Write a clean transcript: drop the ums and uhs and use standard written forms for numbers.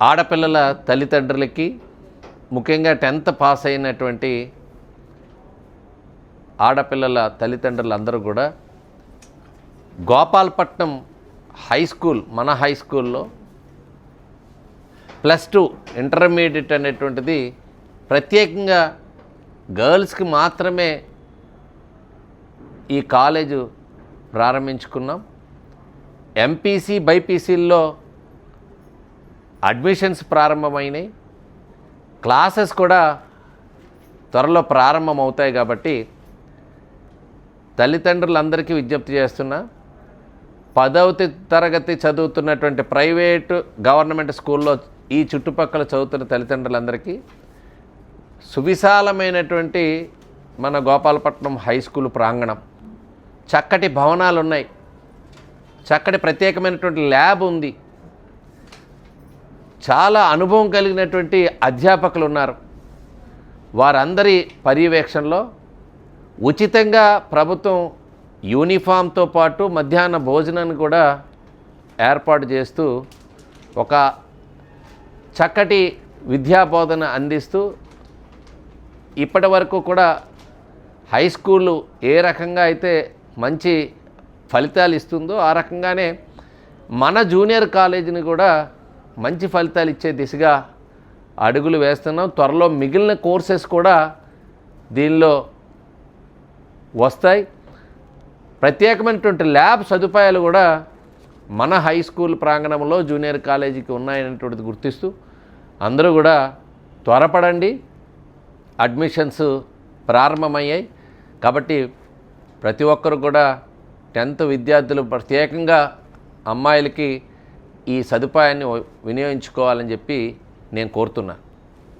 ఆడపిల్లల తల్లిదండ్రులకి, ముఖ్యంగా 10th పాస్ అయినటువంటి ఆడపిల్లల తల్లిదండ్రులందరూ కూడా గోపాలపట్నం హై స్కూల్, మన హై స్కూల్లో +2 ఇంటర్మీడియట్ అనేటువంటిది ప్రత్యేకంగా గర్ల్స్కి మాత్రమే ఈ కాలేజు ప్రారంభించుకున్నాం. ఎంపీసీ, బైపీసీల్లో అడ్మిషన్స్ ప్రారంభమైనాయి. క్లాసెస్ కూడా త్వరలో ప్రారంభమవుతాయి. కాబట్టి తల్లిదండ్రులందరికీ విజ్ఞప్తి చేస్తున్నా, 10వ తరగతి చదువుతున్నటువంటి ప్రైవేటు, గవర్నమెంట్ స్కూల్లో ఈ చుట్టుపక్కల చదువుతున్న తల్లిదండ్రులందరికీ సువిశాలమైనటువంటి మన గోపాలపట్నం హై స్కూల్ ప్రాంగణం, చక్కటి భవనాలు ఉన్నాయి, చక్కటి ప్రత్యేకమైనటువంటి ల్యాబ్ ఉంది, చాలా అనుభవం కలిగినటువంటి అధ్యాపకులు ఉన్నారు. వారందరి పర్యవేక్షణలో ఉచితంగా ప్రభుత్వం యూనిఫామ్తో పాటు మధ్యాహ్న భోజనాన్ని కూడా ఏర్పాటు చేస్తూ ఒక చక్కటి విద్యాబోధన అందిస్తూ ఇప్పటి వరకు కూడా హై స్కూలు ఏ రకంగా అయితే మంచి ఫలితాలు ఇస్తుందో ఆ రకంగానే మన జూనియర్ కాలేజీని కూడా మంచి ఫలితాలు ఇచ్చే దిశగా అడుగులు వేస్తున్నాం. త్వరలో మిగిలిన కోర్సెస్ కూడా దీనిలో వస్తాయి. ప్రత్యేకమైనటువంటి ల్యాబ్ సదుపాయాలు కూడా మన హై స్కూల్ ప్రాంగణంలో జూనియర్ కాలేజీకి ఉన్నాయనేటువంటిది గుర్తిస్తూ అందరూ కూడా త్వరపడండి. అడ్మిషన్స్ ప్రారంభమయ్యాయి కాబట్టి ప్రతి ఒక్కరు కూడా 10th విద్యార్థులు ప్రత్యేకంగా అమ్మాయిలకి ఈ సదుపాయాన్ని వినియోగించుకోవాలని చెప్పి నేను కోరుతున్నాను.